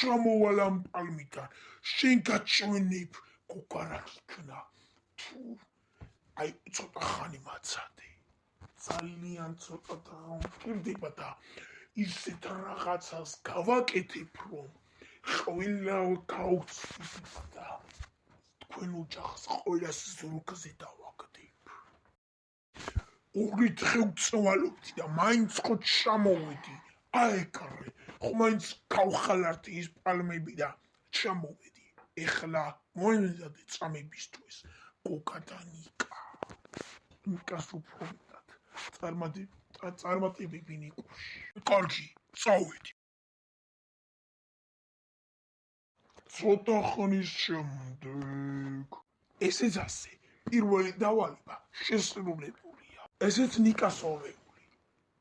ჩამოვალ ამ პალმიდან შენ გაჩვენებ გოგარა იქნა თუ აი ცოტა ხანი მაცადე ძალიან ცოტა რომ მჭირდება და ისეთ რაღაცას გავაკეთებ რომ ყველა გაუცდით და თქვენ ოჯახს ყველას ზურგზე დავაგდებ ორი დღე უცვალობდი და მაინც ხო ჩამოვედი აეკარე ხო მაინც გავხალარდი ის პალმები და ჩამოვედი ეხლა მოემზადე წამებისთვის გოგა და ნიკას უფრო მეტად წარმატებები ნიკუში კარგი წავედი ცოტა ხნის შემდეგ ესეც ასე პირველი დავალება შესრულებულია ესეც ნიკას ორეული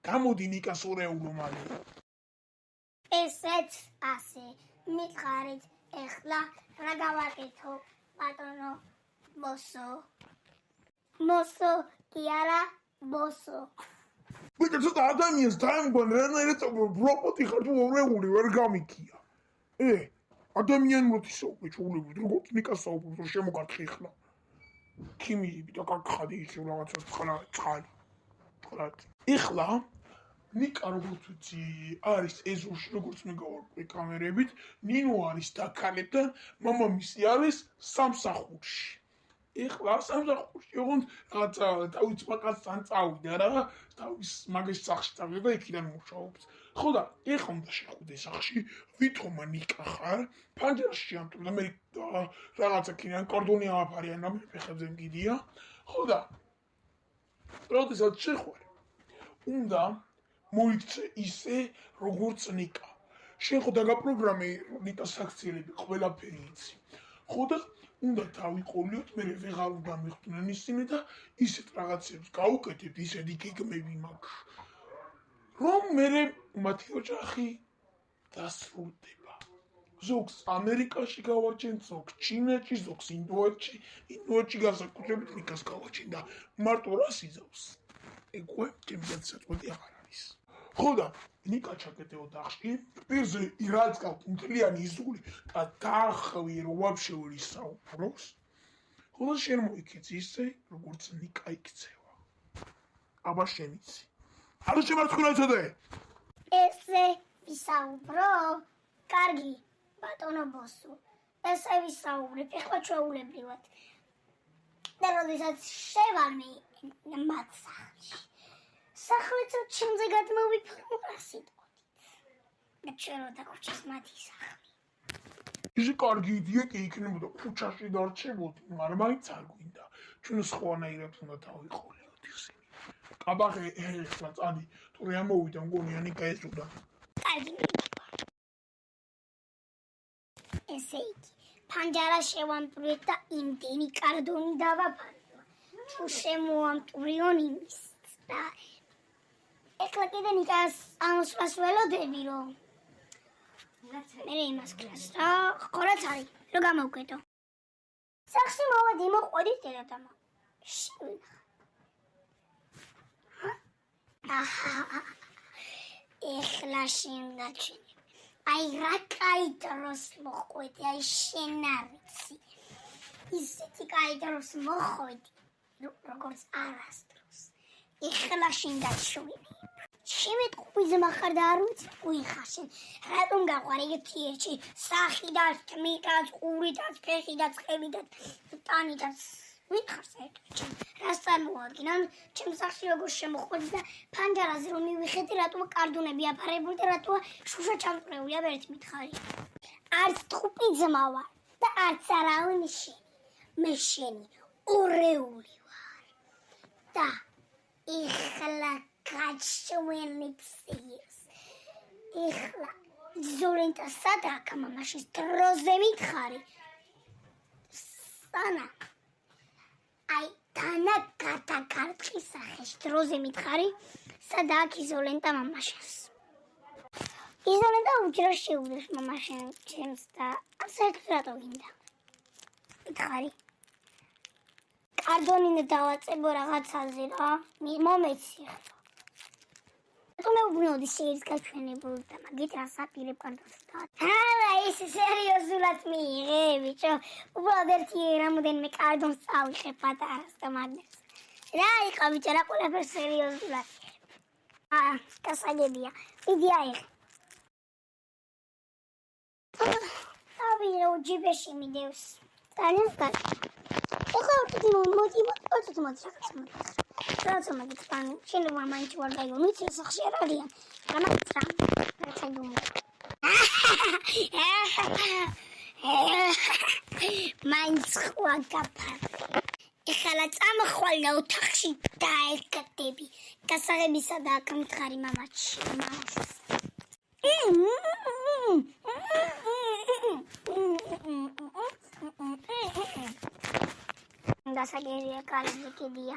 გამოდი ნიკას ორეულო მალე ესეც ასე მითხარით ეხლა რა გავაკეთო ბატონო მოსო კი არა ბოსო ვიდრე ცოტა ადამიანს დაემგან რანაირად რობოტი ხარ თუ ორეული ვერ გამიქია ადამიანურად ისაუბრე ჩაულებით როგორც ნიკას საუბრობს რომ შემოგართხი ხლა ქიმიები და კაკხადი ისე რაღაცა წყალი ეხლა ნიკა როგორც ვიცი არის ეზოში როგორც მე გავარკვე კამერებით ნინო არის დაქალებთან მამამისი არის სამსახურში ეხლა სამსახურში ოღონდ რაღაცა თავის მაკაცთან წავიდა რა თავის მაგის სახლში წავიდა და იქიდან მუშაობს ხო და ეხლა უნდა შეხვიდე სახლში ვითომა ნიკა ხარ ფანჯარაში შეამტვრდა მე რაღაცა ქიდან კორდონი ამაფარია და მე ფეხებზე მგიდია ხო და როდესაც შეხვარე უნდა მოიქცე ისე როგორც ნიკა შენ ხო დაგაპროგრამე ნიკას აქციელები ყველაფერი იცი ხო და უნდა დავიყოლიოთ მე ვეღარ უნდა მიხვდნენ ისინი და ისეთ რაღაცებს გავუკეთებთ ისეთი გეგმები მაქვს რომ მე მათი ოჯახი დასრულდება ზოგს ამერიკაში გავაჩენ ზოგს ჩინეთში ზოგს ინდოეთში განსაკუთრებით ნიკას გავაჩენ და მარტო რას იზავს ეგ ჩემი გადაწყვეტი აღარ არის ხო და ნიკა ჩაკეტეო დახში პირზე რაც გაქვს მთლიანი იზული და დახვი რომ ვაფშე ვერ ისაუბროს ხო და შენ მოიქეცი ისე როგორც ნიკა იქცევა აბა შენ იცი არა შემარცხუნა იცოდე ესე ვისაუბრო კარგი ბატონო ბოსო ესე ვისაუბრებ ეხლა ჩვეულებრივად და როდესაც შევარმე მათ სახლში სახლეც ჩემზე გადმოვიფრინო რა სიტყვით და ჩვენ რო დაგვრჩეს მათი სახლი ისე კარგი იდეა კი იქნებოდა ქუჩაში დარჩებოდი მაგრამ მაინც არ გვინდა ჩვენ სხვანაირად უნდა დავიყოლიოთ ისინი კაბაღე ეხლა წადი თუ რა მოვიდა მგონია ნიკა ესუდა კარგი ესე იგი ფანჯარა შევამტვრიეთ და იმდენი კარდონი დავაფარდო თუ შემოამტვრიონ იმის და ეხლა კიდე ნიკას ამოსვლას ველოდები რომ მე იმას კლას რა ხორაც არის რომ გამოვკეტო სახში მოვედი მოყვედით დედათამა ეხლა შენ გაჩვენებ აი რა კაი დროს მოყვედი აი შენ არ ვიცი ისეთი კაი დროს მოხვედი როგორც არასდროს ეხლა შენ გაჩვენებ შემეთყვიზე מחარ და არ ვიცი უი ხარ შენ რატომ გაყვარე ერთიერთში სახიდაც თმიდაც ყურიდაც ფეხიდაც ხევიდაც ტანიდაც ვითხარ საერთოდ რას წარმოადგენ ჩემს სახში როგორ შემოხვედი და ფანჯარაზე რომ მივიხედი რატოა კარდონები აფარებული და რატოა შუშა ჩამწრეულია ერთ მითხარი არც ტყუპი ძმა ვარ და არც არავინ შენი მე შენი ორეული ვარ და ეხლა გაჩვენებს ეხლა იზოლენტა სადაა მამაშის დროზე მითხარი სანა აი დანა გადაგარწყი სახეში დროზე მითხარი სადაა იზოლენტა მამაშას იზოლენტა უჯრას შეუძლებს მამაშენ ჩემს და საერთოდ რატო გინდა მითხარი კარდონინე დავაწებო რაღაცაზე რა მომეცი ხა მე უბრუნდი შეიძლება გაჩვენებულ და მაგით რას აპირებ კარდონს და არა ეს სერიოზულად მიიღე, ბიჭო. უბრალოდ ერთი რამოდენიმე კარტონს წავიღე პატარას და მაგას. რა იყო ბიჭო, რა ყველაფერს სერიოზულად. გასაგებია. მიდი აიღე. ავიღე ჯიბეში მიდევს. ძალიან კარგი. ეხლა მოდი რაღაცა მაგით პანი. შეიძლება მაინც ვარ დაიგო, ვიცი სახში არ არიან. რამაც რა. რაცა გუმო. მაინც ხვა გაფარ. ეხლა წამოხვალ და ოთახში დაეკდები. გასაღებისა და გამთხარი მამაჩი. გასაგებია კარგი კიდია.